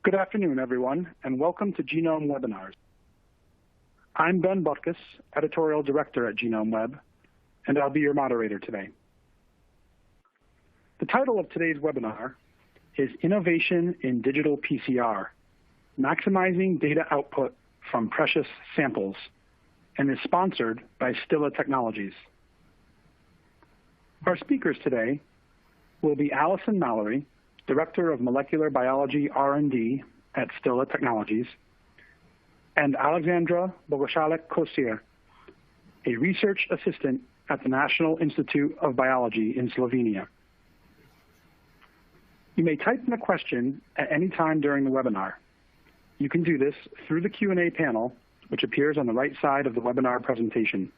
Good afternoon, everyone, and welcome to Genome Webinars. I'm Ben Butkus, Editorial Director at GenomeWeb, and I'll be your moderator today. The title of today's webinar is Innovation in Digital PCR, Maximizing Data Output from Precious Samples, and is sponsored by Stilla Technologies. Our speakers today will be Allison Mallory, Director of Molecular Biology R&D at Stilla Technologies, and Alexandra Bogozalec, a Research Assistant at the National Institute of Biology in Slovenia. You may type in a question at any time during the webinar. You can do this through the Q&A panel, which appears on the right side of the webinar presentation.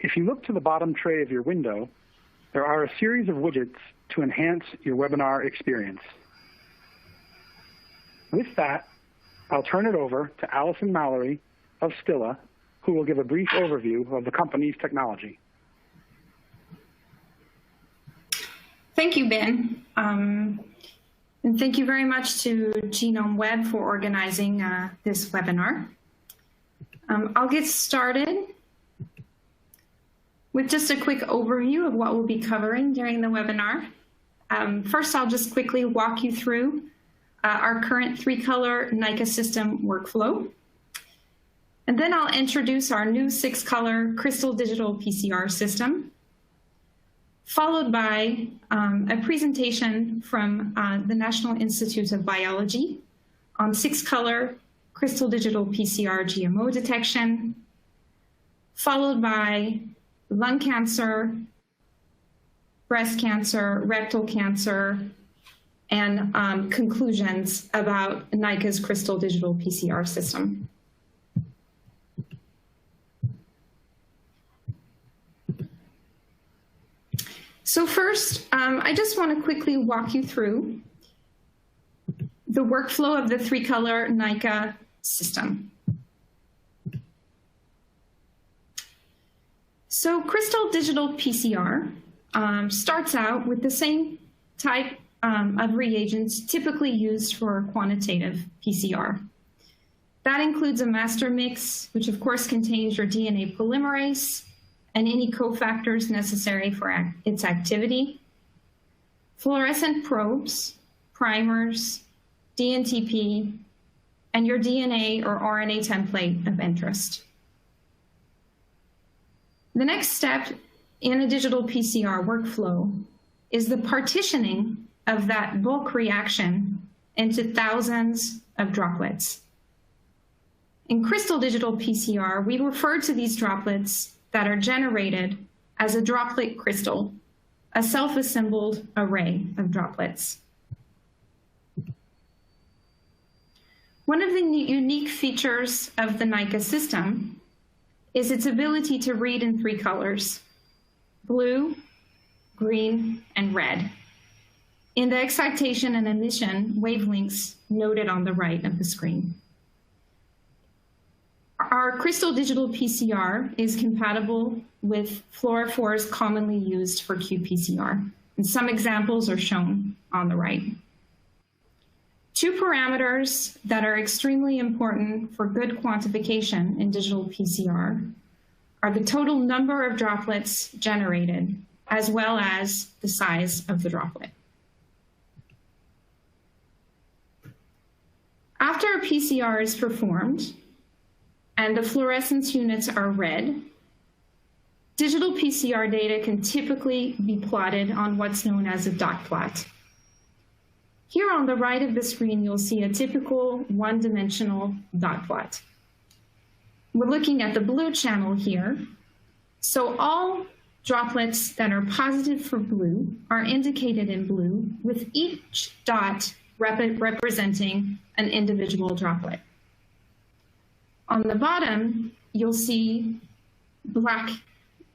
If you look to the bottom tray of your window, there are a series of widgets to enhance your webinar experience. With that, I'll turn it over to Allison Mallory of Stilla, who will give a brief overview of the company's technology. Thank you, Ben. And thank you very much to GenomeWeb for organizing this webinar. I'll get started with just a quick overview of what we'll be covering during the webinar. First, I'll just quickly walk you through our current 3-color Naica System workflow. And then I'll introduce our new 6-color Crystal Digital PCR System, followed by a presentation from the National Institute of Biology on 6-color Crystal Digital PCR GMO detection, followed by lung cancer, breast cancer, rectal cancer, and conclusions about Naica's Crystal Digital PCR System. So first, I just want to quickly walk you through the workflow of the 3-color Naica system. So Crystal Digital PCR starts out with the same type of reagents typically used for quantitative PCR. That includes a master mix, which of course contains your DNA polymerase and any cofactors necessary for its activity, fluorescent probes, primers, dNTP, and your DNA or RNA template of interest. The next step in a digital PCR workflow is the partitioning of that bulk reaction into thousands of droplets. In Crystal Digital PCR, we refer to these droplets that are generated as a droplet crystal, a self-assembled array of droplets. One of the unique features of the Naica system is its ability to read in 3 colors, blue, green, and red, in the excitation and emission wavelengths noted on the right of the screen. Our Crystal Digital PCR is compatible with fluorophores commonly used for qPCR, and some examples are shown on the right. 2 parameters that are extremely important for good quantification in digital PCR are the total number of droplets generated, as well as the size of the droplet. After a PCR is performed and the fluorescence units are read, digital PCR data can typically be plotted on what's known as a dot plot. Here on the right of the screen, you'll see a typical one-dimensional dot plot. We're looking at the blue channel here. So all droplets that are positive for blue are indicated in blue, with each dot representing an individual droplet. On the bottom, you'll see black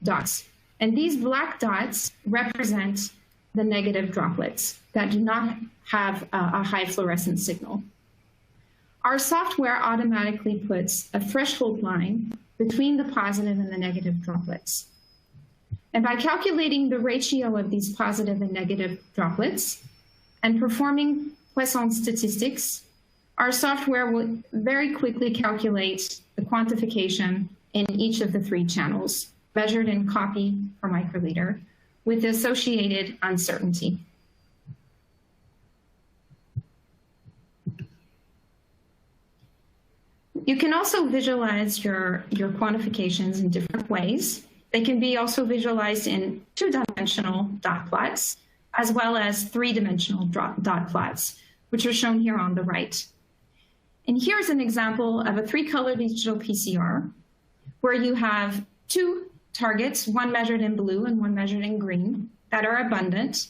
dots. And these black dots represent the negative droplets that do not have a high fluorescence signal. Our software automatically puts a threshold line between the positive and the negative droplets. And by calculating the ratio of these positive and negative droplets and performing Poisson statistics, our software will very quickly calculate the quantification in each of the 3 channels, measured in copy per microliter, with the associated uncertainty. You can also visualize your quantifications in different ways. They can be also visualized in 2-dimensional dot plots, as well as 3-dimensional dot plots, which are shown here on the right. And here's an example of a 3-color digital PCR, where you have 2 targets, one measured in blue and one measured in green, that are abundant,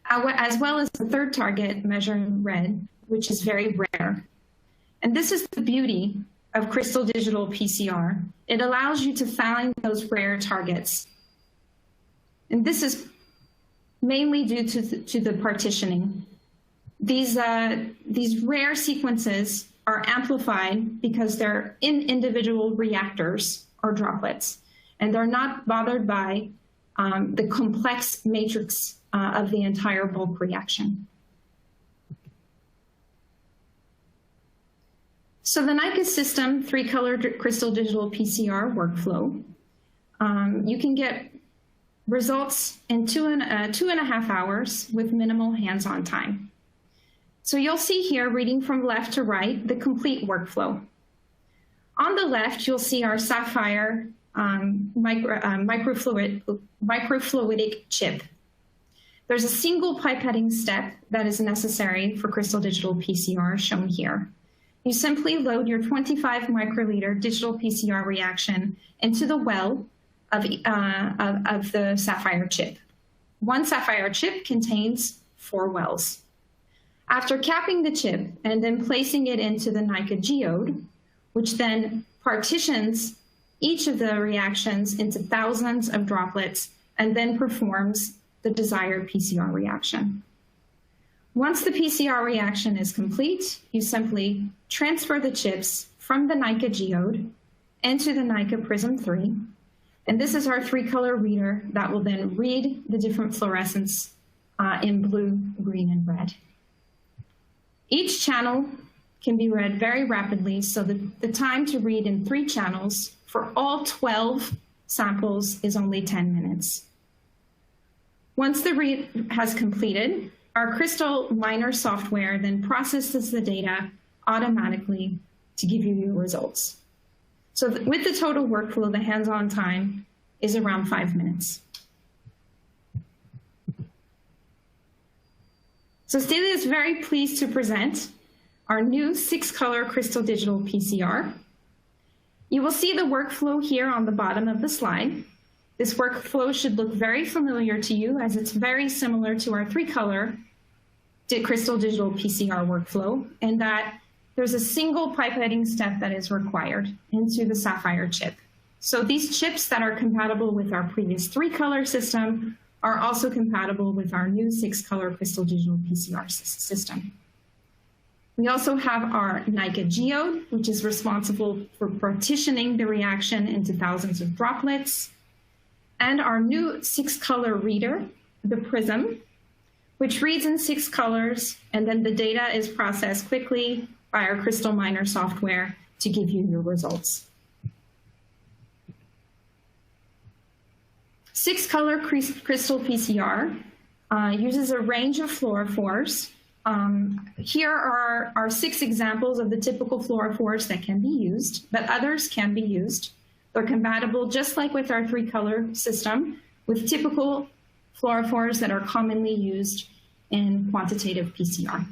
as well as the 3rd target measured in red, which is very rare. And this is the beauty of Crystal Digital PCR. It allows you to find those rare targets. And this is mainly due to the partitioning. These rare sequences are amplified because they're in individual reactors or droplets, and they're not bothered by the complex matrix of the entire bulk reaction. So the Naica System 3-color Crystal Digital PCR workflow, you can get results in 2.5 hours with minimal hands-on time. So you'll see here, reading from left to right, the complete workflow. On the left, you'll see our Sapphire microfluidic chip. There's a single pipetting step that is necessary for Crystal Digital PCR, shown here. You simply load your 25 microliter digital PCR reaction into the well of the Sapphire chip. One Sapphire chip contains 4 wells. After capping the chip and then placing it into the Naica geode, which then partitions each of the reactions into thousands of droplets and then performs the desired PCR reaction. Once the PCR reaction is complete, you simply transfer the chips from the Naica geode into the Naica Prism 3. And this is our 3-color reader that will then read the different fluorescence in blue, green, and red. Each channel can be read very rapidly, so the time to read in 3 channels for all 12 samples is only 10 minutes. Once the read has completed, our Crystal Miner software then processes the data automatically to give you your results. So with the total workflow, the hands-on time is around 5 minutes. So Stilla is very pleased to present our new 6-color Crystal Digital PCR. You will see the workflow here on the bottom of the slide. This workflow should look very familiar to you, as it's very similar to our 3-color Crystal Digital PCR workflow, in that there's a single pipetting step that is required into the Sapphire chip. So these chips that are compatible with our previous 3-color system are also compatible with our new 6-color Crystal Digital PCR system. We also have our Naica geode, which is responsible for partitioning the reaction into thousands of droplets, and our new 6-color reader, the Prism, which reads in 6 colors, and then the data is processed quickly by our Crystal Miner software to give you your results. 6-color Crystal PCR uses a range of fluorophores. Here are 6 examples of the typical fluorophores that can be used, but others can be used. They're compatible, just like with our 3-color system, with typical fluorophores that are commonly used in quantitative PCR.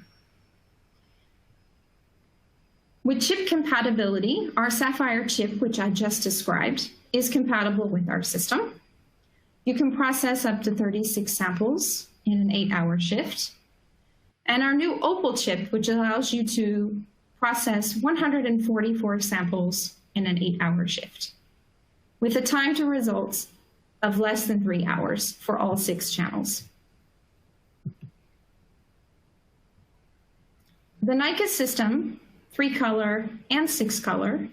With chip compatibility, our Sapphire chip, which I just described, is compatible with our system. You can process up to 36 samples in an 8-hour shift. And our new Opal chip, which allows you to process 144 samples in an 8-hour shift, with a time to results of less than 3 hours for all 6 channels. The Naica system, 3-color and 6-color,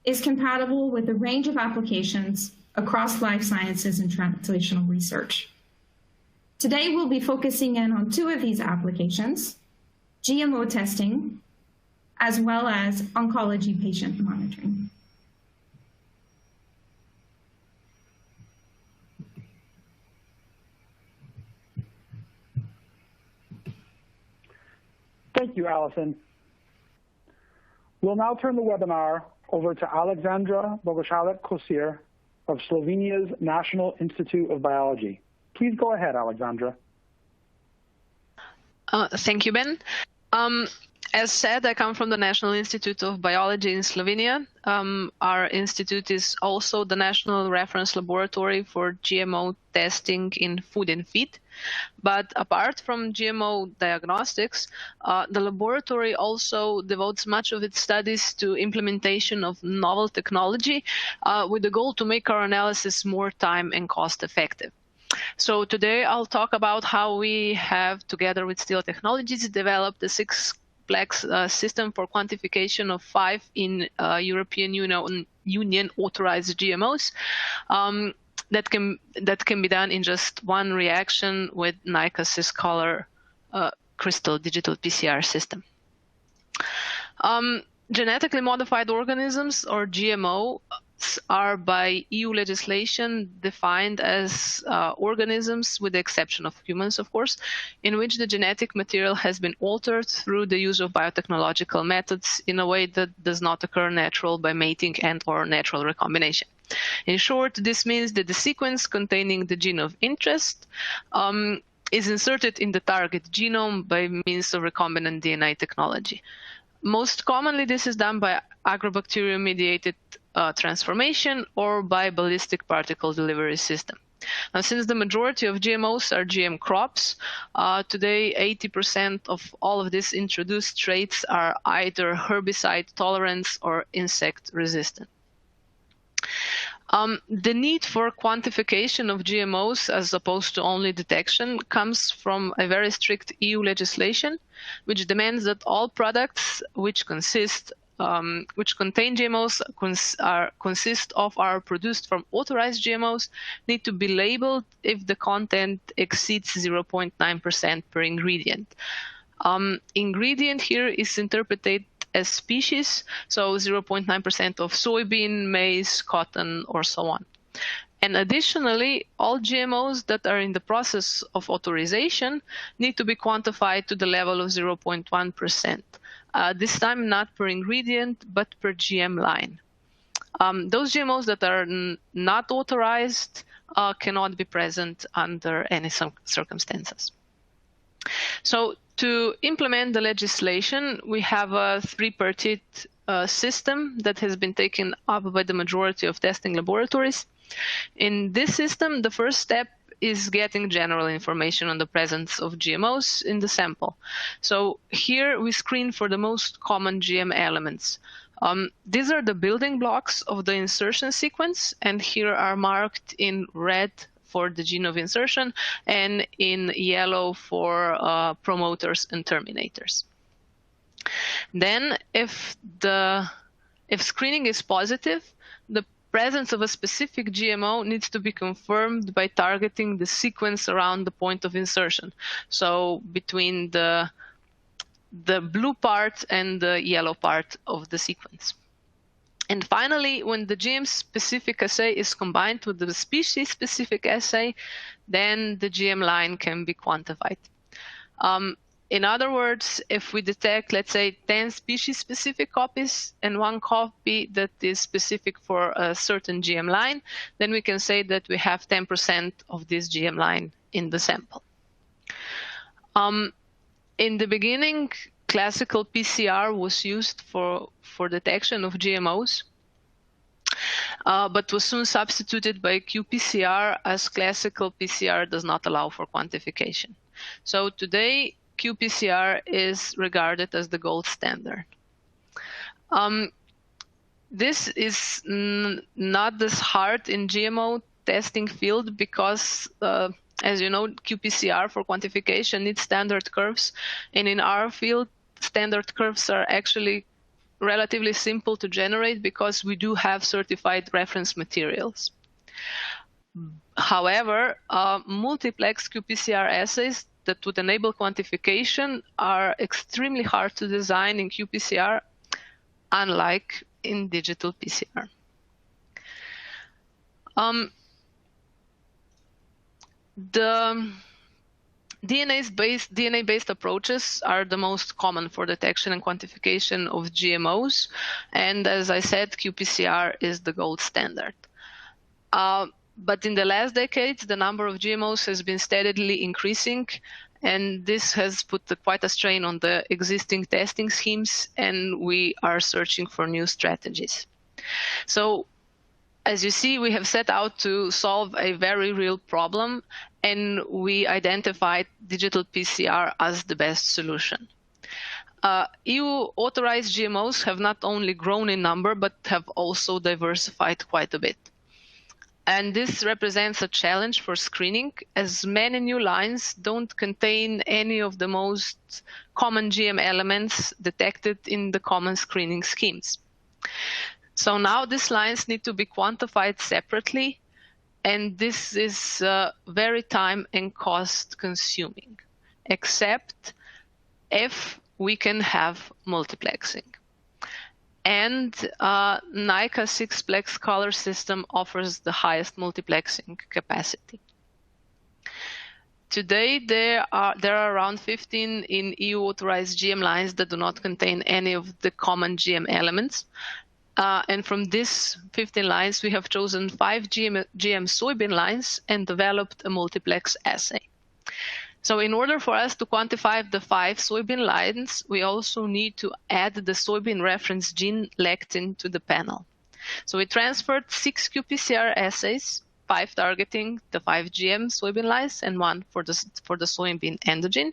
is compatible with a range of applications across life sciences and translational research. Today, we'll be focusing in on 2 of these applications: GMO testing, as well as oncology patient monitoring. Thank you, Alison. We'll now turn the webinar over to Alexandra Bogozalec of Slovenia's National Institute of Biology. Please go ahead, Alexandra. Thank you, Ben. As said, I come from the National Institute of Biology in Slovenia. Our institute is also the national reference laboratory for GMO testing in food and feed. But apart from GMO diagnostics, the laboratory also devotes much of its studies to implementation of novel technology with the goal to make our analysis more time and cost effective. So today I'll talk about how we have, together with Stilla Technologies, developed a 6-plex system for quantification of 5 in European Union authorized GMOs that can be done in just one reaction with Naica System Crystal Digital PCR System. Genetically modified organisms, or GMO, are by EU legislation defined as organisms, with the exception of humans, of course, in which the genetic material has been altered through the use of biotechnological methods in a way that does not occur natural by mating and/or natural recombination. In short, this means that the sequence containing the gene of interest is inserted in the target genome by means of recombinant DNA technology. Most commonly, this is done by agrobacterium-mediated transformation or by ballistic particle delivery system. Now, since the majority of GMOs are GM crops, today 80% of all of these introduced traits are either herbicide tolerant or insect resistant. The need for quantification of GMOs as opposed to only detection comes from a very strict EU legislation, which demands that all products which contain GMOs consist of or are produced from authorized GMOs need to be labeled if the content exceeds 0.9% per ingredient. Ingredient here is interpreted as species, so 0.9% of soybean, maize, cotton, or so on. And additionally, all GMOs that are in the process of authorization need to be quantified to the level of 0.1%. This time not per ingredient, but per GM line. Those GMOs that are not authorized cannot be present under any circumstances. So to implement the legislation, we have a 3-party system that has been taken up by the majority of testing laboratories. In this system, the first step is getting general information on the presence of GMOs in the sample. So here we screen for the most common GM elements. These are the building blocks of the insertion sequence, and here are marked in red for the gene of insertion and in yellow for promoters and terminators. Then if screening is positive, the presence of a specific GMO needs to be confirmed by targeting the sequence around the point of insertion. So between the blue part and the yellow part of the sequence. And finally, when the GM-specific assay is combined with the species-specific assay, then the GM line can be quantified. In other words, if we detect, let's say, 10 species-specific copies and 1 copy that is specific for a certain GM line, then we can say that we have 10% of this GM line in the sample. In the beginning, classical PCR was used for detection of GMOs, but was soon substituted by qPCR, as classical PCR does not allow for quantification. So today, qPCR is regarded as the gold standard. This is not as hard in GMO testing field because, as you know, qPCR for quantification needs standard curves, and in our field, standard curves are actually relatively simple to generate because we do have certified reference materials. However, multiplex qPCR assays that would enable quantification are extremely hard to design in qPCR, unlike in digital PCR. The DNA-based approaches are the most common for detection and quantification of GMOs, and as I said, qPCR is the gold standard. But in the last decades, the number of GMOs has been steadily increasing, and this has put quite a strain on the existing testing schemes, and we are searching for new strategies. So, as you see, we have set out to solve a very real problem, and we identified digital PCR as the best solution. EU authorized GMOs have not only grown in number, but have also diversified quite a bit. And this represents a challenge for screening, as many new lines don't contain any of the most common GM elements detected in the common screening schemes. So now these lines need to be quantified separately, and this is very time and cost consuming, except if we can have multiplexing. And Naica 6-plex color system offers the highest multiplexing capacity. Today, there are around 15 in EU authorized GM lines that do not contain any of the common GM elements. And from these 15 lines, we have chosen 5 GM soybean lines and developed a multiplex assay. So in order for us to quantify the 5 soybean lines, we also need to add the soybean reference gene lectin to the panel. So we transferred 6 qPCR assays, 5 targeting the 5 GM soybean lines and 1 for the soybean endogen,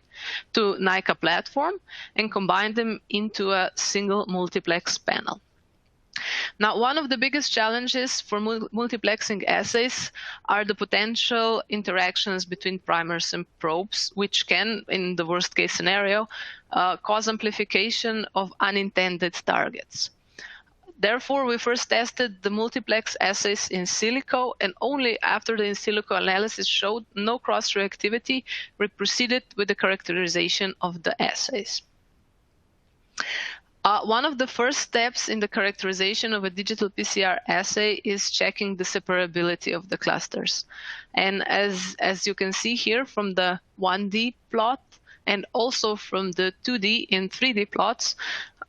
to Naica platform and combined them into a single multiplex panel. Now, one of the biggest challenges for multiplexing assays are the potential interactions between primers and probes, which can, in the worst case scenario, cause amplification of unintended targets. Therefore, we first tested the multiplex assays in silico, and only after the in silico analysis showed no cross-reactivity, we proceeded with the characterization of the assays. One of the first steps in the characterization of a digital PCR assay is checking the separability of the clusters. And as you can see here from the 1D plot and also from the 2D and 3D plots,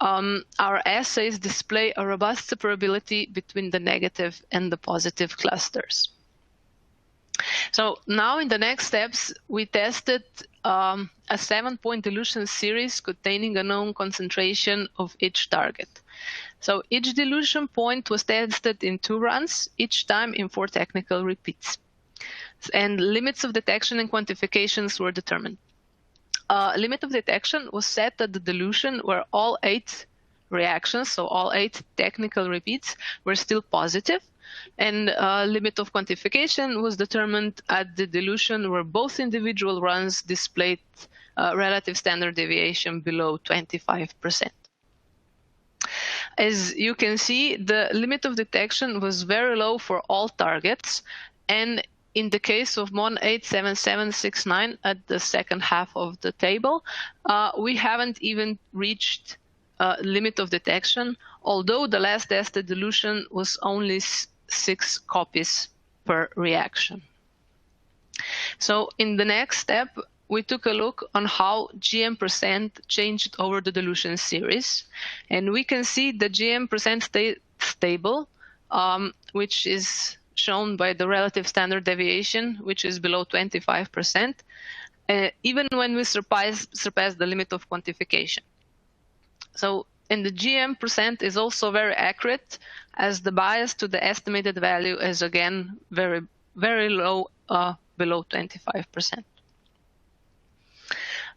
our assays display a robust separability between the negative and the positive clusters. So now in the next steps, we tested a 7-point dilution series containing a known concentration of each target. So each dilution point was tested in 2 runs, each time in 4 technical repeats. And limits of detection and quantifications were determined. Limit of detection was set at the dilution where all 8 reactions, so all 8 technical repeats, were still positive. And limit of quantification was determined at the dilution where both individual runs displayed relative standard deviation below 25%. As you can see, the limit of detection was very low for all targets, and in the case of MON 87769 at the second half of the table, we haven't even reached limit of detection, although the last tested dilution was only 6 copies per reaction. So in the next step, we took a look on how GM% changed over the dilution series. And we can see the GM% stayed stable, which is shown by the relative standard deviation, which is below 25%, even when we surpass the limit of quantification. So, and the GM% is also very accurate, as the bias to the estimated value is again very, very low, below 25%.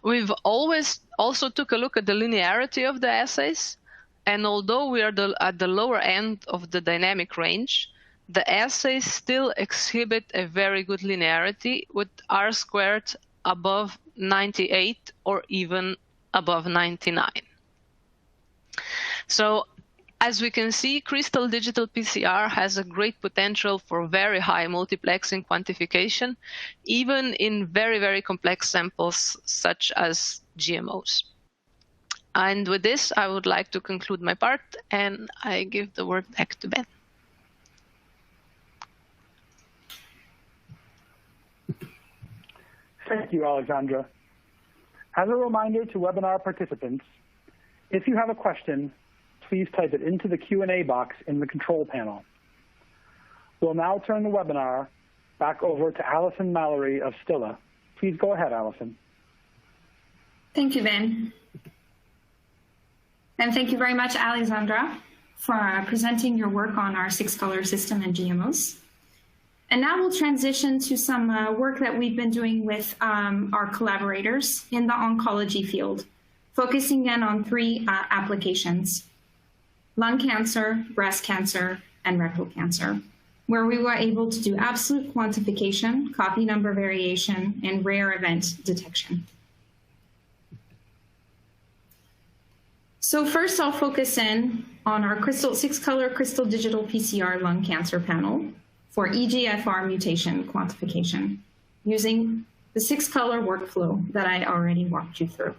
We've always also took a look at the linearity of the assays, and although we are at the lower end of the dynamic range, the assays still exhibit a very good linearity with R² above 98 or even above 99. So As we can see, Crystal Digital PCR has a great potential for very high multiplexing quantification, even in very, very complex samples such as GMOs. And with this, I would like to conclude my part, and I give the word back to Ben. Thank you, Alexandra. As a reminder to webinar participants, if you have a question, please type it into the Q&A box in the control panel. We'll now turn the webinar back over to Alison Mallory of Stilla. Please go ahead, Alison. Thank you, Ben. And thank you very much, Alexandra, for presenting your work on our 6-color system and GMOs. And now we'll transition to some work that we've been doing with our collaborators in the oncology field, focusing in on 3 applications: lung cancer, breast cancer, and rectal cancer, where we were able to do absolute quantification, copy number variation, and rare event detection. So first, I'll focus in on our 6-color Crystal Digital PCR lung cancer panel for EGFR mutation quantification using the 6-color workflow that I already walked you through.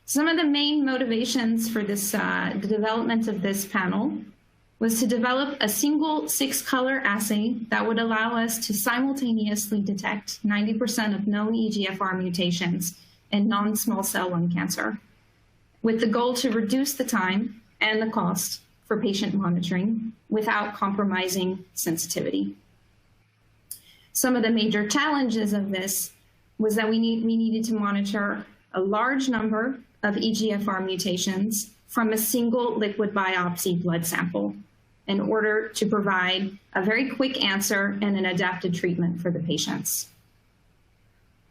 Some of the main motivations for this, the development of this panel was to develop a single 6-color assay that would allow us to simultaneously detect 90% of known EGFR mutations in non-small cell lung cancer, with the goal to reduce the time and the cost for patient monitoring without compromising sensitivity. Some of the major challenges of this was that we needed to monitor a large number of EGFR mutations from a single liquid biopsy blood sample in order to provide a very quick answer and an adapted treatment for the patients.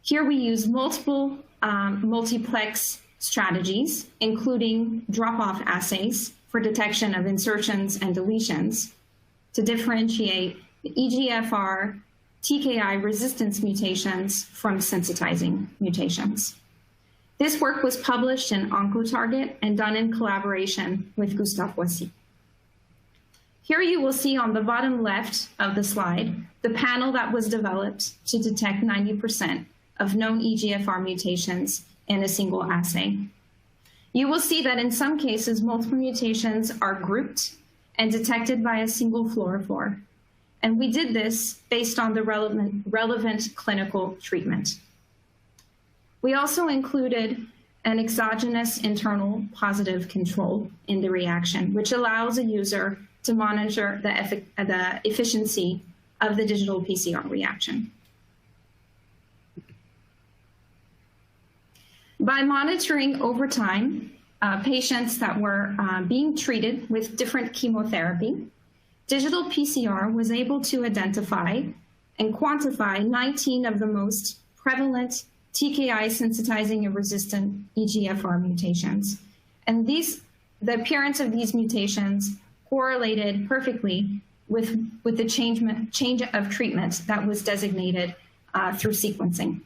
Here we use multiple multiplex strategies, including drop-off assays for detection of insertions and deletions to differentiate the EGFR TKI resistance mutations from sensitizing mutations. This work was published in Oncotarget and done in collaboration with Gustave Voici. Here you will see on the bottom left of the slide the panel that was developed to detect 90% of known EGFR mutations in a single assay. You will see that in some cases, multiple mutations are grouped and detected by a single fluorophore. And we did this based on the relevant clinical treatment. We also included an exogenous internal positive control in the reaction, which allows a user to monitor the efficiency of the digital PCR reaction. By monitoring over time patients that were being treated with different chemotherapy, digital PCR was able to identify and quantify 19 of the most prevalent TKI sensitizing and resistant EGFR mutations. And the appearance of these mutations correlated perfectly with the change of treatment that was designated through sequencing.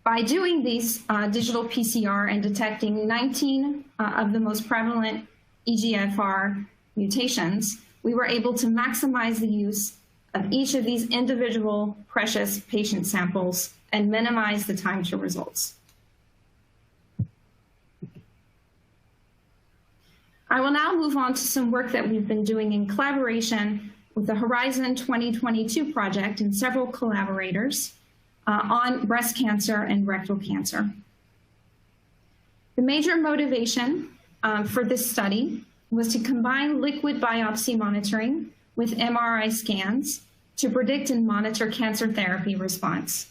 By doing these digital PCR and detecting 19 of the most prevalent EGFR mutations, we were able to maximize the use of each of these individual precious patient samples and minimize the time to results. I will now move on to some work that we've been doing in collaboration with the Horizon 2022 project and several collaborators on breast cancer and rectal cancer. The major motivation for this study was to combine liquid biopsy monitoring with MRI scans to predict and monitor cancer therapy response.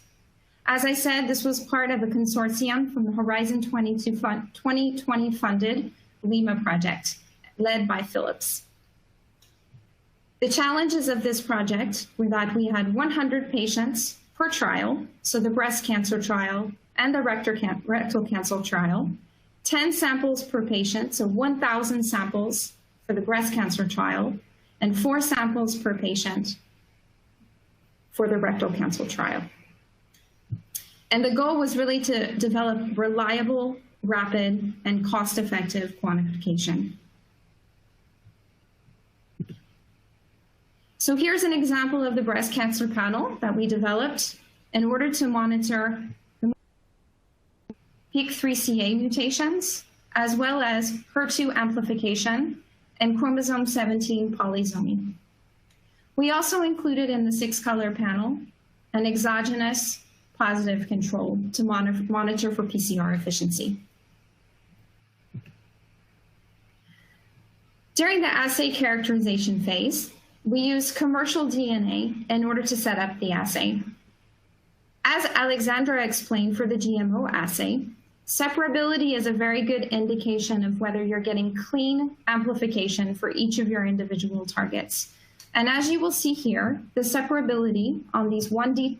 As I said, this was part of a consortium from the Horizon 2020 funded LIMA project led by Philips. The challenges of this project were that we had 100 patients per trial, so the breast cancer trial and the rectal cancer trial, 10 samples per patient, so 1,000 samples for the breast cancer trial, and 4 samples per patient for the rectal cancer trial. And the goal was really to develop reliable rapid, and cost-effective quantification. So here's an example of the breast cancer panel that we developed in order to monitor the PIK3CA mutations, as well as HER2 amplification and chromosome 17 polysomy. We also included in the 6-color panel an exogenous positive control to monitor for PCR efficiency. During the assay characterization phase, we used commercial DNA in order to set up the assay. As Alexandra explained for the GMO assay, separability is a very good indication of whether you're getting clean amplification for each of your individual targets. And as you will see here, the separability on these 1D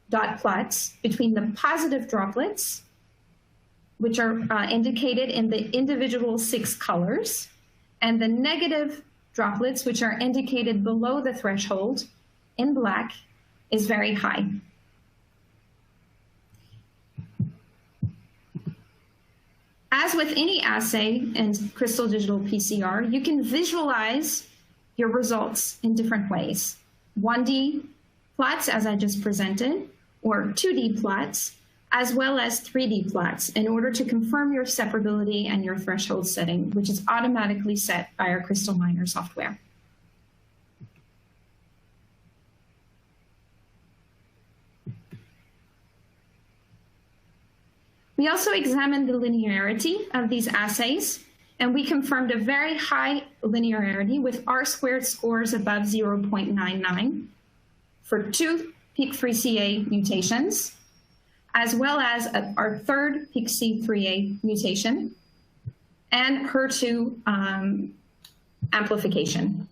dot plots between the positive droplets, which are indicated in the individual 6 colors, and the negative droplets, which are indicated below the threshold in black, is very high. As with any assay in Crystal Digital PCR, you can visualize your results in different ways. 1D plots, as I just presented, or 2D plots, as well as 3D plots, in order to confirm your separability and your threshold setting, which is automatically set by our Crystal Miner software. We also examined the linearity of these assays, and we confirmed a very high linearity with R-squared scores above 0.99 for 2 PIK3CA mutations, as well as our third PIK3A mutation and HER2 amplification.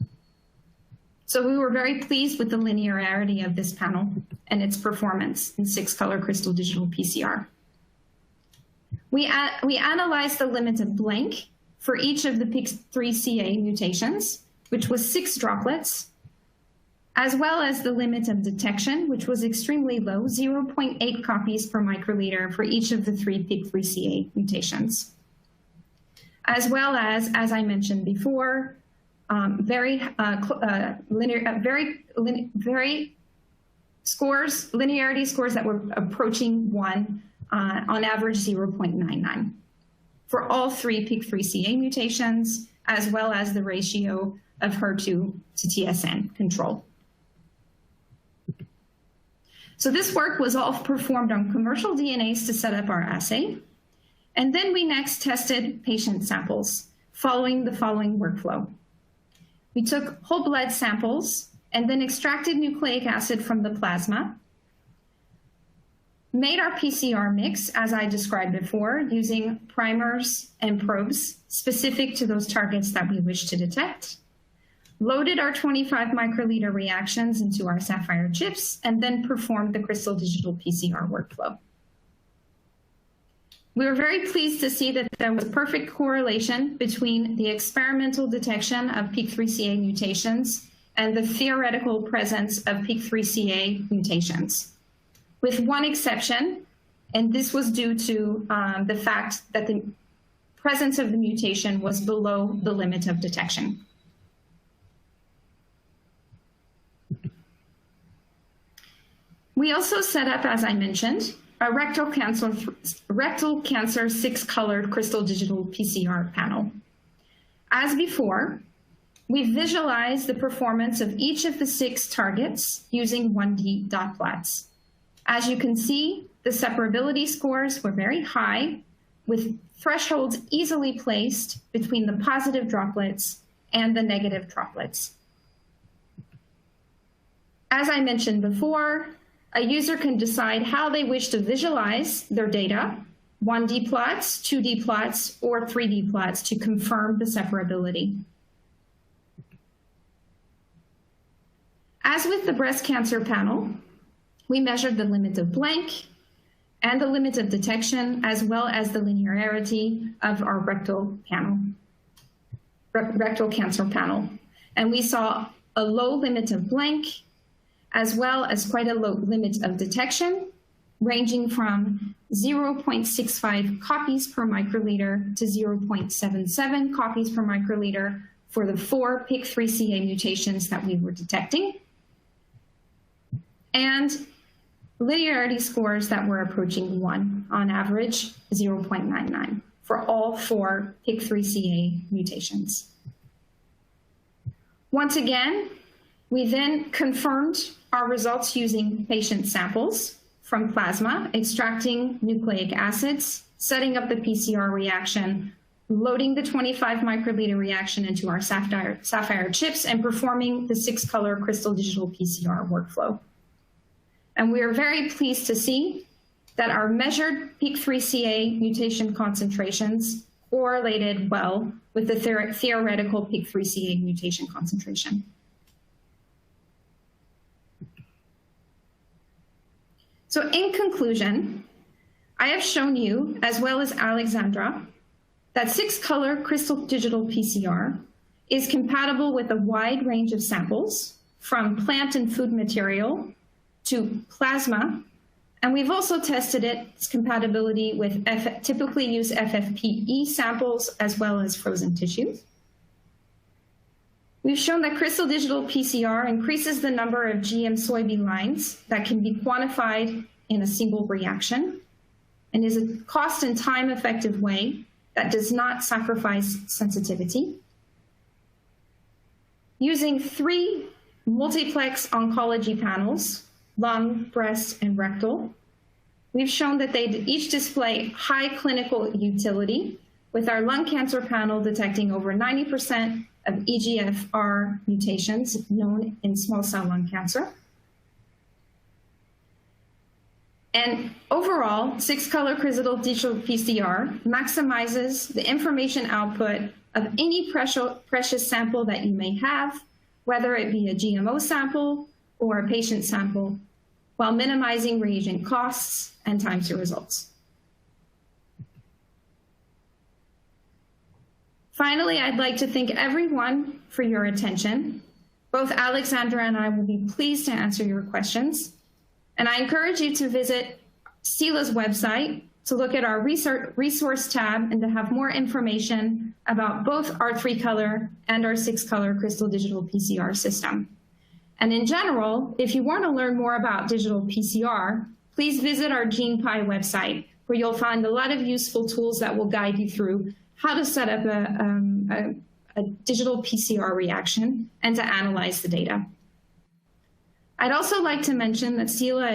So we were very pleased with the linearity of this panel and its performance in 6-color Crystal Digital PCR. We analyzed the limit of blank for each of the PIK3CA mutations, which was 6 droplets, as well as the limit of detection, which was extremely low, 0.8 copies per microliter for each of the 3 PIK3CA mutations. As well as I mentioned before, linearity scores that were approaching 1, on average 0.99 for all 3 PIK3CA mutations, as well as the ratio of HER2 to TSN control. So this work was all performed on commercial DNAs to set up our assay. And then we next tested patient samples following the following workflow. We took whole blood samples and then extracted nucleic acid from the plasma, made our PCR mix, as I described before, using primers and probes specific to those targets that we wish to detect, loaded our 25 microliter reactions into our Sapphire chips, and then performed the Crystal Digital PCR workflow. We were very pleased to see that there was perfect correlation between the experimental detection of PIK3CA mutations and the theoretical presence of PIK3CA mutations, with one exception, and this was due to the fact that the presence of the mutation was below the limit of detection. We also set up, as I mentioned, a rectal cancer 6-colored Crystal Digital PCR panel. As before, we visualized the performance of each of the 6 targets using 1D dot plots. As you can see, the separability scores were very high, with thresholds easily placed between the positive droplets and the negative droplets. As I mentioned before, a user can decide how they wish to visualize their data, 1D plots, 2D plots, or 3D plots to confirm the separability. As with the breast cancer panel, we measured the limit of blank and the limit of detection, as well as the linearity of our rectal cancer panel. And we saw a low limit of blank, as well as quite a low limit of detection, ranging from 0.65 copies per microliter to 0.77 copies per microliter for the 4 PIK3CA mutations that we were detecting, and linearity scores that were approaching 1, on average 0.99 for all 4 PIK3CA mutations. Once again, we then confirmed our results using patient samples from plasma, extracting nucleic acids, setting up the PCR reaction, loading the 25 microliter reaction into our sapphire chips, and performing the 6-color Crystal Digital PCR workflow. And we are very pleased to see that our measured PIK3CA mutation concentrations correlated well with the theoretical PIK3CA mutation concentration. So in conclusion, I have shown you, as well as Alexandra, that 6-color Crystal Digital PCR is compatible with a wide range of samples, from plant and food material to plasma, and we've also tested its compatibility with typically used FFPE samples as well as frozen tissues. We've shown that Crystal Digital PCR increases the number of GM soybean lines that can be quantified in a single reaction and is a cost and time-effective way that does not sacrifice sensitivity. Using 3 multiplex oncology panels, lung, breast, and rectal, we've shown that they each display high clinical utility, with our lung cancer panel detecting over 90% of EGFR mutations known in small cell lung cancer. And overall, 6-color Crystal Digital PCR maximizes the information output of any precious sample that you may have, whether it be a GMO sample or a patient sample, while minimizing reagent costs and time to results. Finally, I'd like to thank everyone for your attention. Both Alexandra and I will be pleased to answer your questions. And I encourage you to visit Stilla's website to look at our resource tab and to have more information about both our 3-color and our 6-color Crystal Digital PCR system. And in general, if you want to learn more about digital PCR, please visit our GenePi website, where you'll find a lot of useful tools that will guide you through how to set up a digital PCR reaction and to analyze the data. I'd also like to mention that Stilla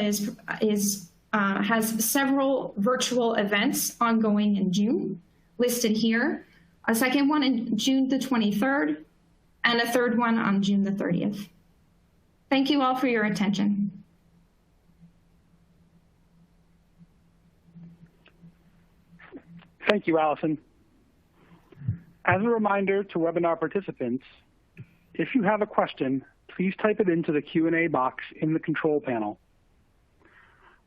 has several virtual events ongoing in June, listed here. A second one in June the 23rd, and a third one on June the 30th. Thank you all for your attention. Thank you, Allison. As a reminder to webinar participants, if you have a question, please type it into the Q&A box in the control panel.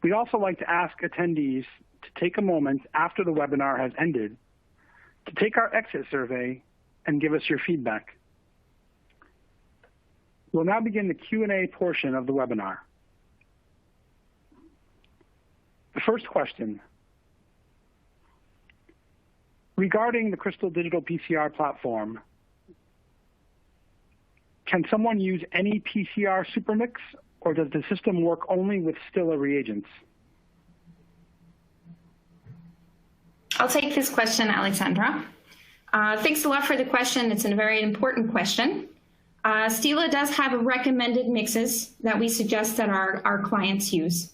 We'd also like to ask attendees to take a moment after the webinar has ended to take our exit survey and give us your feedback. We'll now begin the Q&A portion of the webinar. The first question. Regarding the Crystal Digital PCR platform, can someone use any PCR supermix, or does the system work only with Stilla reagents? I'll take this question, Alexandra. Thanks a lot for the question. It's a very important question. Stilla does have recommended mixes that we suggest that our clients use.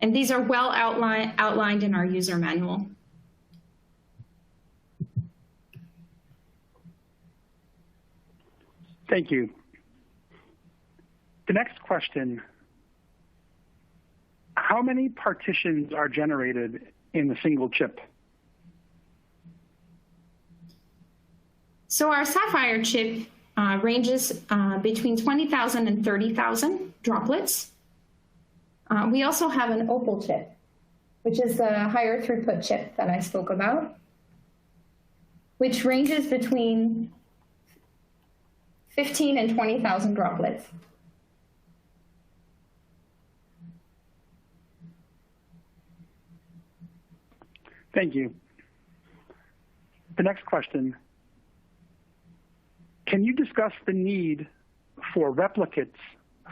And these are well outlined in our user manual. Thank you. The next question, how many partitions are generated in a single chip? So our sapphire chip ranges between 20,000 and 30,000 droplets. We also have an opal chip, which is the higher throughput chip that I spoke about, which ranges between 15 and 20,000 droplets. Thank you. The next question. Can you discuss the need for replicates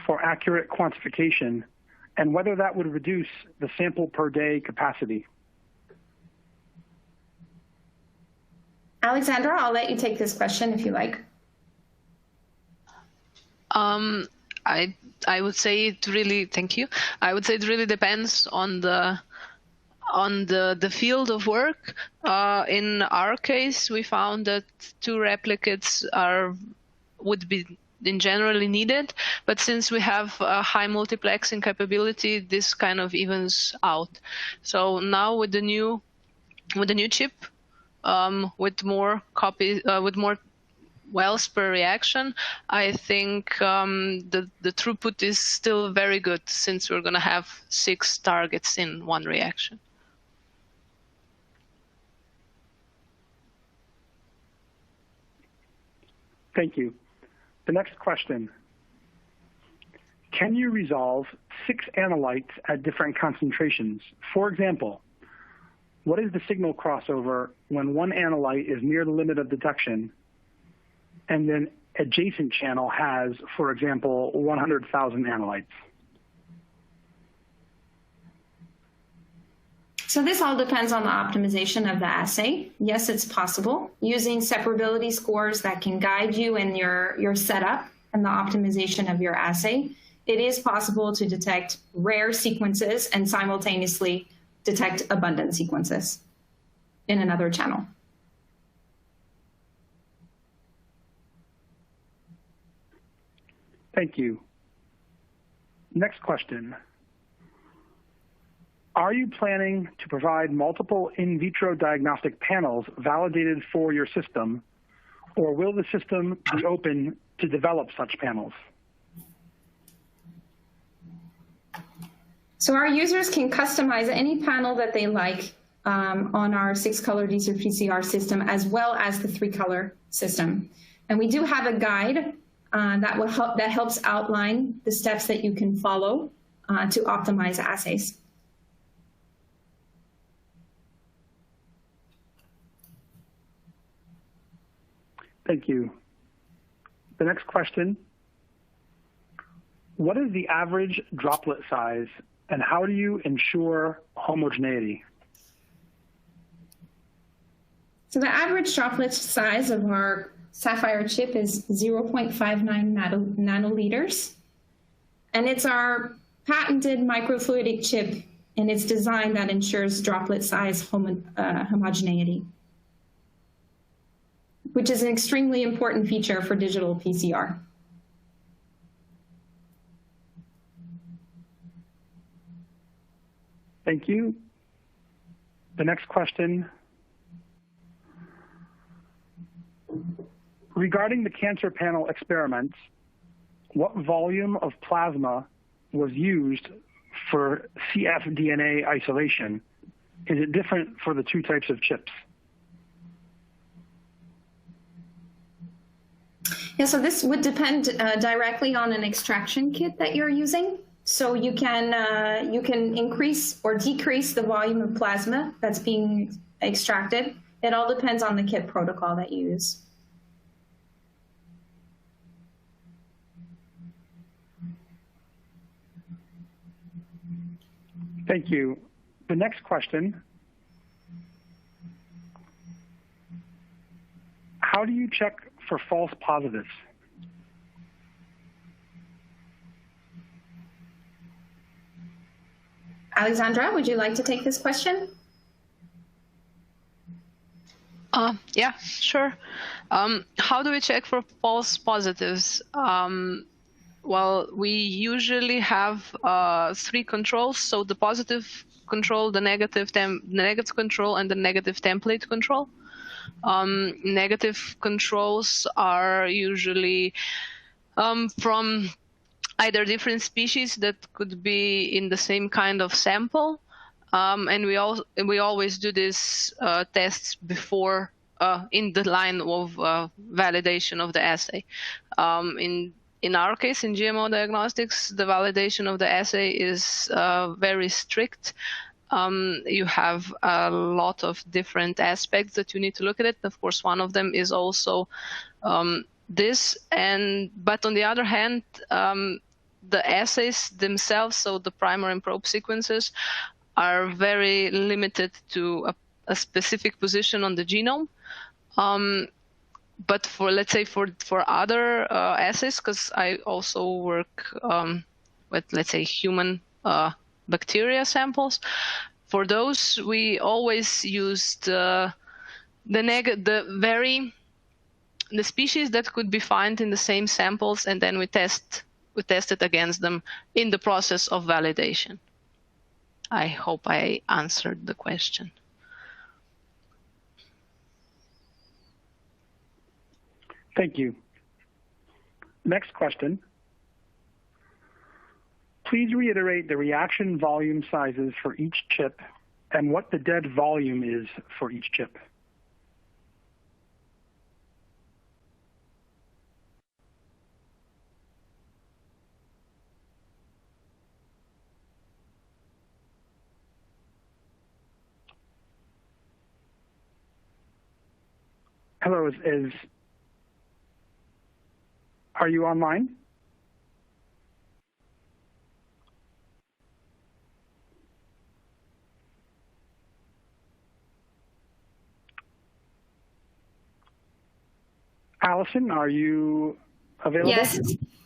for accurate quantification and whether that would reduce the sample per day capacity? Alexandra, I'll let you take this question if you like. I would say it really, thank you. I would say it really depends on the field of work. In our case, we found that 2 replicates would be generally needed, but since we have a high multiplexing capability, this kind of evens out. So now with the new chip, with more copies, with more wells per reaction, I think the throughput is still very good since we're going to have 6 targets in one reaction. Thank you. The next question. Can you resolve 6 analytes at different concentrations? For example, what is the signal crossover when one analyte is near the limit of detection and then adjacent channel has, for example, 100,000 analytes? So this all depends on the optimization of the assay. Yes, it's possible. Using separability scores that can guide you in your setup and the optimization of your assay, it is possible to detect rare sequences and simultaneously detect abundant sequences in another channel. Thank you. Next question. Are you planning to provide multiple in vitro diagnostic panels validated for your system, or will the system be open to develop such panels? So our users can customize any panel that they like on our 6-color PCR system, as well as the 3-color system. And we do have a guide that helps outline the steps that you can follow to optimize assays. Thank you. The next question. What is the average droplet size and how do you ensure homogeneity? So the average droplet size of our Sapphire chip is 0.59 nanoliters. And it's our patented microfluidic chip in its design that ensures droplet size homogeneity, which is an extremely important feature for digital PCR. Thank you. The next question. Regarding the cancer panel experiments, what volume of plasma was used for cfDNA isolation? Is it different for the 2 types of chips? Yeah, so this would depend directly on an extraction kit that you're using. So you can increase or decrease the volume of plasma that's being extracted. It all depends on the kit protocol that you use. Thank you. The next question. How do you check for false positives? Alexandra, would you like to take this question? Yeah, sure. How do we check for false positives? Well, we usually have 3 controls. So the positive control, the negative control, and the negative template control. Negative controls are usually from either different species that could be in the same kind of sample. And we always do these tests before in the line of validation of the assay. In our case, in GMO diagnostics, the validation of the assay is very strict. you have a lot of different aspects that you need to look at it. Of course, one of them is also this, but on the other hand, the assays themselves, so the primer and probe sequences, are very limited to a specific position on the genome. But for, let's say, for other assays, because I also work with, let's say, human bacteria samples, for those we always used the species that could be found in the same samples, and then we test it against them in the process of validation. I hope I answered the question. Thank you. Next question. Please reiterate the reaction volume sizes for each chip and what the dead volume is for each chip. Hello, are you online? Allison, are you available?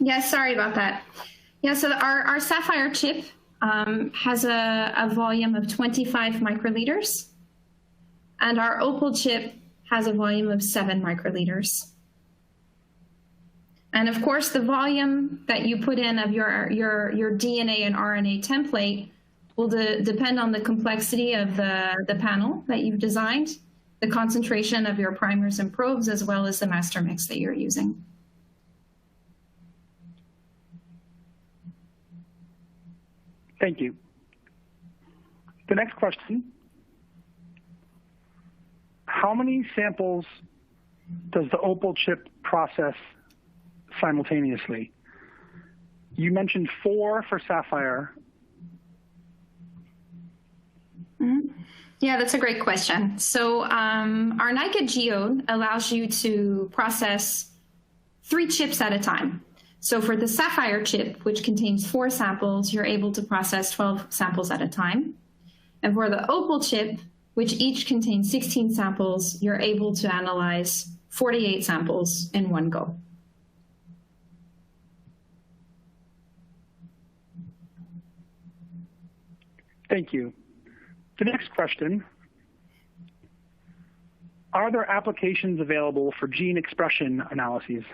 Yes, sorry about that. Yeah, so our Sapphire chip has a volume of 25 microliters, and our Opal chip has a volume of 7 microliters. And of course, the volume that you put in of your DNA and RNA template will depend on the complexity of the panel that you've designed, the concentration of your primers and probes, as well as the master mix that you're using. Thank you. The next question. How many samples does the Opal chip process simultaneously? You mentioned 4 for Sapphire. Yeah, that's a great question. So our Naica Geode allows you to process 3 chips at a time. So for the Sapphire chip, which contains 4 samples, you're able to process 12 samples at a time. And for the Opal chip, which each contains 16 samples, you're able to analyze 48 samples in one go. Thank you. The next question. Are there applications available for gene expression analyses?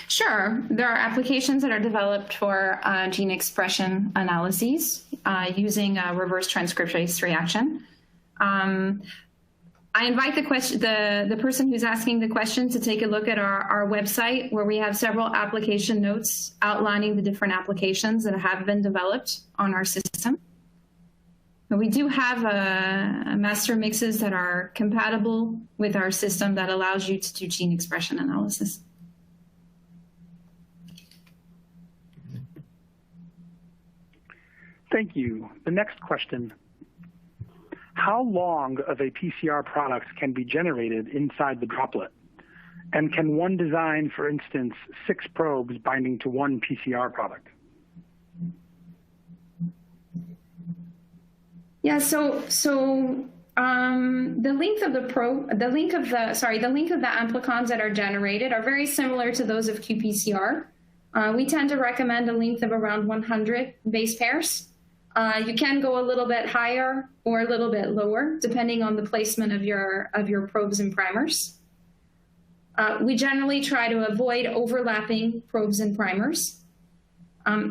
Sure. There are applications that are developed for gene expression analyses using a reverse transcriptase reaction. I invite the person who's asking the question to take a look at our website, where we have several application notes outlining the different applications that have been developed on our system. But we do have master mixes that are compatible with our system that allows you to do gene expression analysis. Thank you. The next question. How long of a PCR product can be generated inside the droplet? And can one design, for instance, 6 probes binding to one PCR product? Yeah, so the length of the amplicons that are generated are very similar to those of qPCR. We tend to recommend a length of around 100 base pairs. You can go a little bit higher or a little bit lower, depending on the placement of your probes and primers. We generally try to avoid overlapping probes and primers.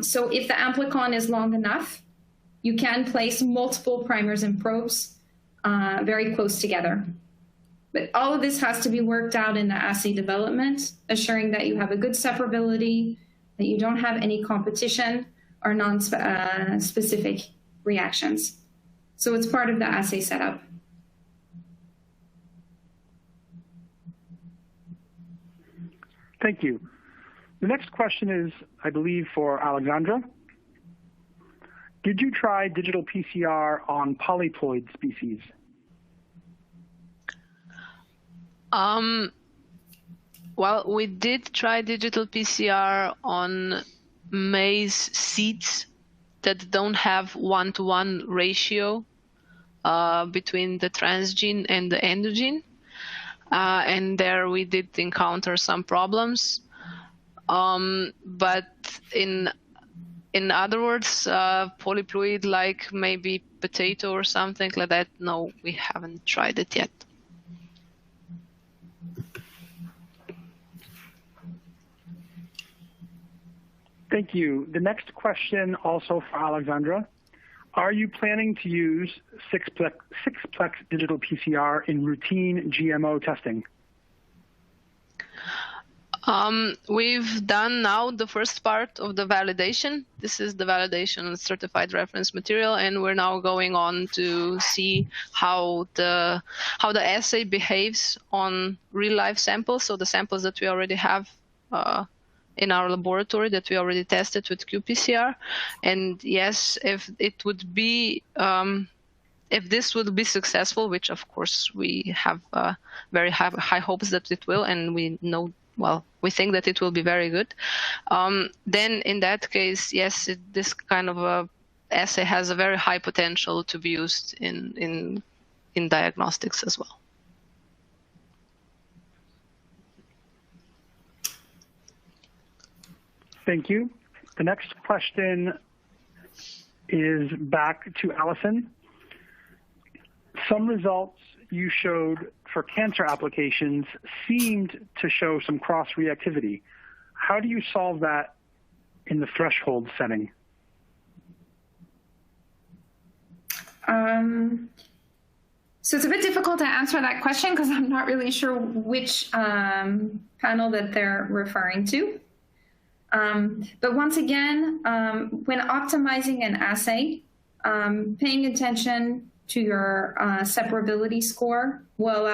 So if the amplicon is long enough, you can place multiple primers and probes very close together. But all of this has to be worked out in the assay development, assuring that you have a good separability, that you don't have any competition or non-specific reactions. So it's part of the assay setup. Thank you. The next question is, I believe, for Alexandra. Did you try digital PCR on polyploid species? Well, we did try digital PCR on maize seeds that don't have one-to-one ratio between the transgene and the endogene. And there we did encounter some problems. But in other words, polyploid, like maybe potato or something like that, no, we haven't tried it yet. Thank you. The next question, also for Alexandra. Are you planning to use 6-plex digital PCR in routine GMO testing? We've done now the first part of the validation. This is the validation of certified reference material, and we're now going on to see how the assay behaves on real-life samples, so the samples that we already have in our laboratory that we already tested with qPCR. And yes, if it would be, if this would be successful, which of course we have very high hopes that it will, and we know, well, we think that it will be very good, then in that case, yes, this kind of a assay has a very high potential to be used in diagnostics as well. Thank you. The next question is back to Allison. Some results you showed for cancer applications seemed to show some cross-reactivity. How do you solve that in the threshold setting? So it's a bit difficult to answer that question because I'm not really sure which panel that they're referring to. But once again, when optimizing an assay, paying attention to your separability score will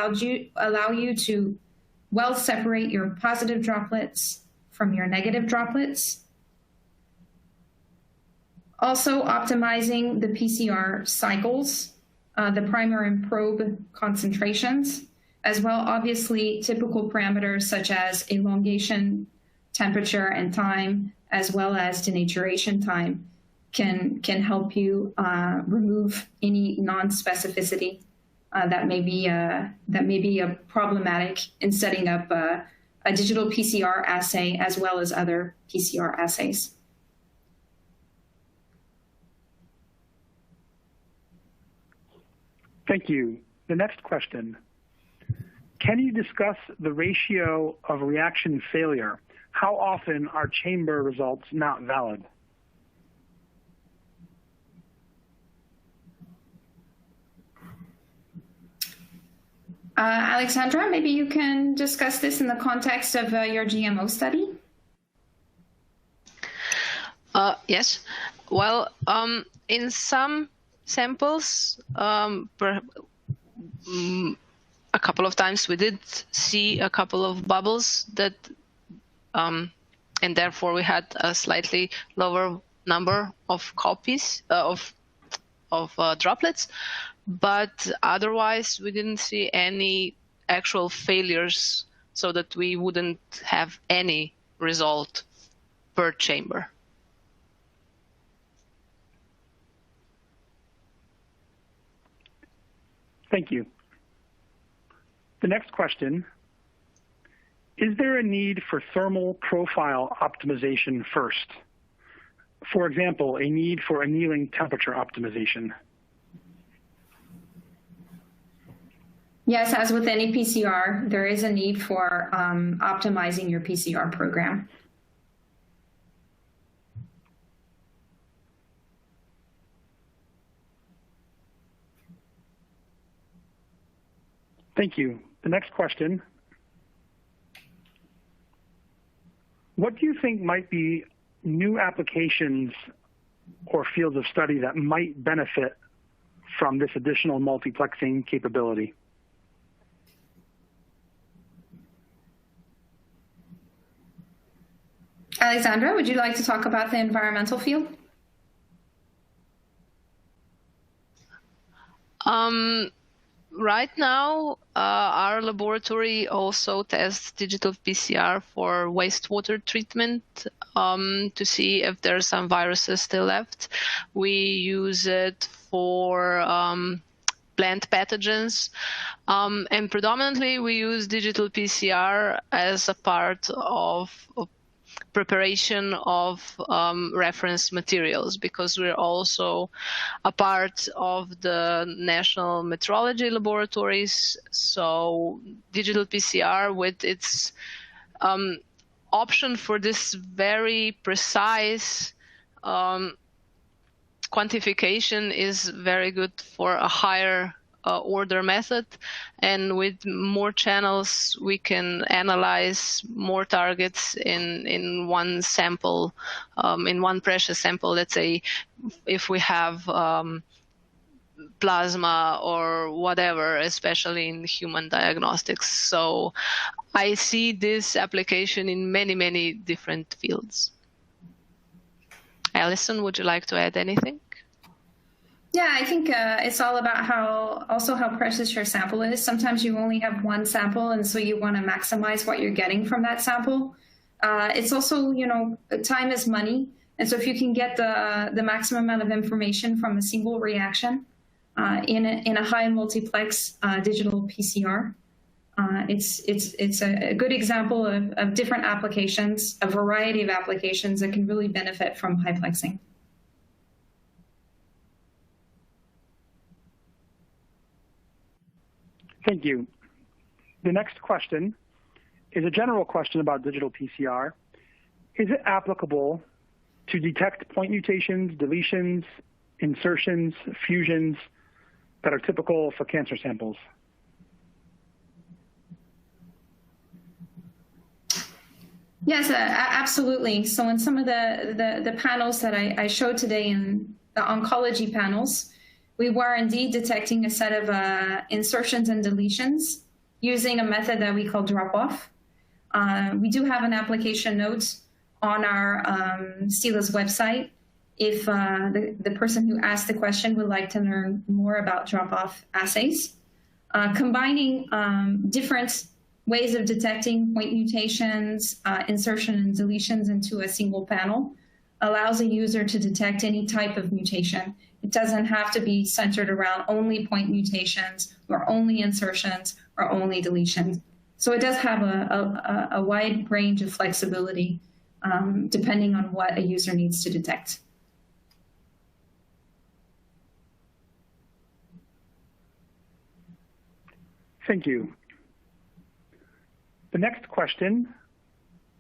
allow you to well separate your positive droplets from your negative droplets. Also optimizing the PCR cycles, the primer and probe concentrations, as well, obviously, typical parameters such as elongation, temperature, and time, as well as denaturation time, can help you remove any non-specificity that may be problematic in setting up a digital PCR assay as well as other PCR assays. Thank you. The next question. Can you discuss the ratio of reaction failure? How often are chamber results not valid? Alexandra, maybe you can discuss this in the context of your GMO study. Yes. Well, in some samples, a couple of times we did see a couple of bubbles that, and therefore we had a slightly lower number of copies of droplets. But otherwise, we didn't see any actual failures so that we wouldn't have any result per chamber. Thank you. The next question, is there a need for thermal profile optimization first? For example, a need for annealing temperature optimization? Yes, as with any PCR, there is a need for optimizing your PCR program. Thank you. The next question. What do you think might be new applications or fields of study that might benefit from this additional multiplexing capability? Alexandra, would you like to talk about the environmental field? Right now, our laboratory also tests digital PCR for wastewater treatment to see if there are some viruses still left. We use it for plant pathogens, and predominantly we use digital PCR as a part of preparation of reference materials, because we're also a part of the national metrology laboratories. So digital PCR, with its option for this very precise quantification, is very good for a higher order method, and with more channels we can analyze more targets in one sample, in one precious sample. Let's say if we have plasma or whatever, especially in human diagnostics. So I see this application in many different fields. Alison, would you like to add anything? Yeah, I think it's all about how precious your sample is. Sometimes you only have one sample, and so you want to maximize what you're getting from that sample. It's also, time is money. And so if you can get the maximum amount of information from a single reaction in a high multiplex digital PCR, it's a good example of different applications, a variety of applications that can really benefit from high-plexing. Thank you. The next question is a general question about digital PCR. Is it applicable to detect point mutations, deletions, insertions, fusions that are typical for cancer samples? Yes, absolutely. So in some of the panels that I showed today, in the oncology panels, we were indeed detecting a set of insertions and deletions using a method that we call drop-off. We do have an application note on our Stilla's website if the person who asked the question would like to learn more about drop-off assays. Combining different ways of detecting point mutations, insertion and deletions into a single panel allows a user to detect any type of mutation. It doesn't have to be centered around only point mutations or only insertions or only deletions. So it does have a wide range of flexibility depending on what a user needs to detect. Thank you. The next question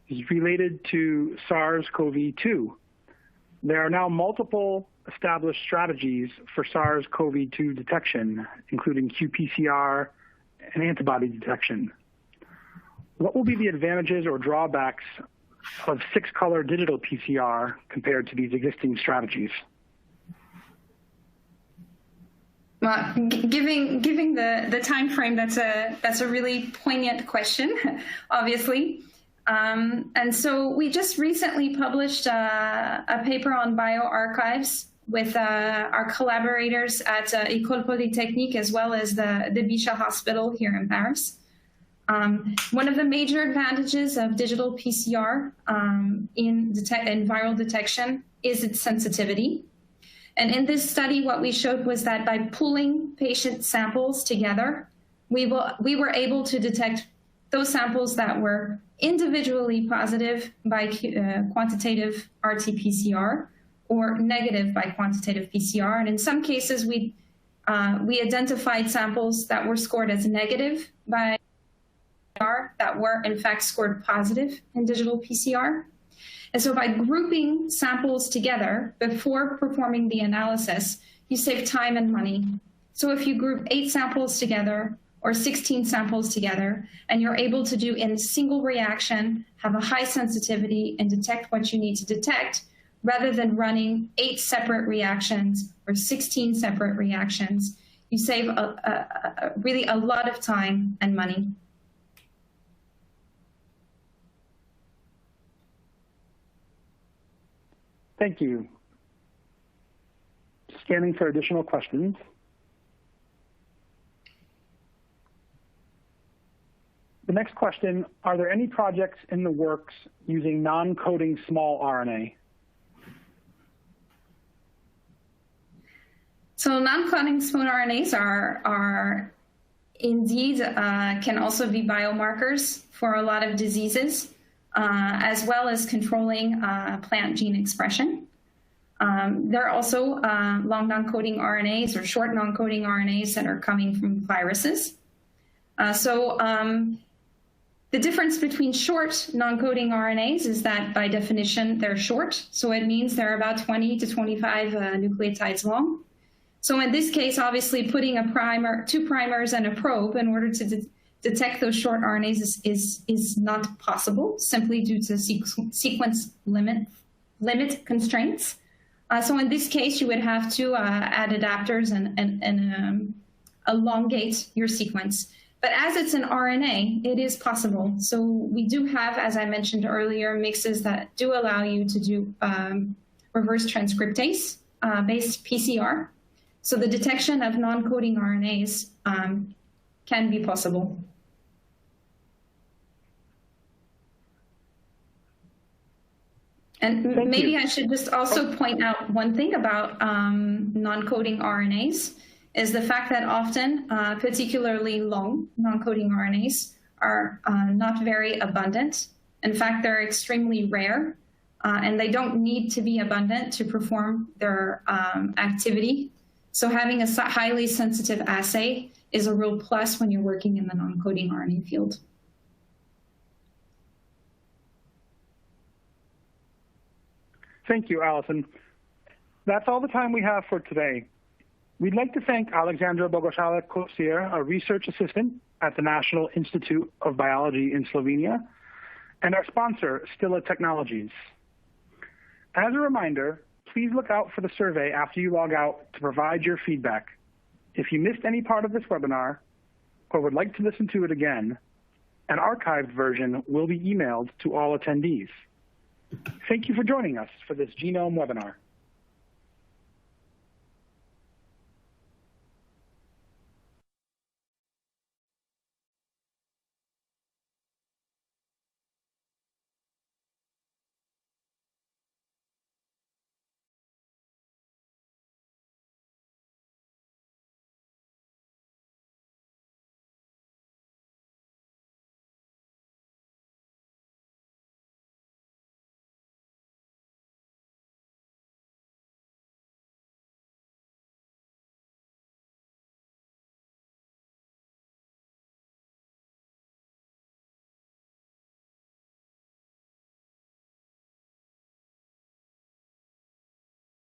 is related to SARS-CoV-2. There are now multiple established strategies for SARS-CoV-2 detection, including qPCR and antibody detection. What will be the advantages or drawbacks of 6-color digital PCR compared to these existing strategies? Well, giving the time frame, that's a really poignant question, obviously. And so we just recently published a paper on bioarchives with our collaborators at École Polytechnique, as well as the Bichat Hospital here in Paris. One of the major advantages of digital PCR in viral detection is its sensitivity. And in this study, what we showed was that by pooling patient samples together, we were able to detect those samples that were individually positive by quantitative RT-PCR or negative by quantitative PCR. And in some cases, we identified samples that were scored as negative by PCR that were in fact scored positive in digital PCR. And so by grouping samples together before performing the analysis, you save time and money. So if you group 8 samples together or 16 samples together, and you're able to do in a single reaction, have a high sensitivity and detect what you need to detect, rather than running 8 separate reactions or 16 separate reactions, you save really a lot of time and money. Thank you. Scanning for additional questions. The next question, are there any projects in the works using non-coding small RNA? So non-coding small RNAs are indeed can also be biomarkers for a lot of diseases, as well as controlling plant gene expression. There are also long non-coding RNAs or short non-coding RNAs that are coming from viruses. The difference between short non-coding RNAs is that by definition, they're short. So it means they're about 20 to 25 nucleotides long. So in this case, obviously putting two primers and a probe in order to detect those short RNAs is not possible, simply due to sequence limit constraints. So in this case, you would have to add adapters and elongate your sequence. But as it's an RNA, it is possible. So we do have, as I mentioned earlier, mixes that do allow you to do reverse transcriptase-based PCR. So the detection of non-coding RNAs can be possible. And maybe I should just also point out one thing about non-coding RNAs is the fact that often, particularly long non-coding RNAs, are not very abundant. In fact, they're extremely rare, and they don't need to be abundant to perform their activity. So having a highly sensitive assay is a real plus when you're working in the non-coding RNA field. Thank you, Alison. That's all the time we have for today. We'd like to thank Alexandra Bogozalec, a research assistant at the National Institute of Biology in Slovenia, and our sponsor, Stilla Technologies. As a reminder, please look out for the survey after you log out to provide your feedback. If you missed any part of this webinar or would like to listen to it again, an archived version will be emailed to all attendees. Thank you for joining us for this genome webinar.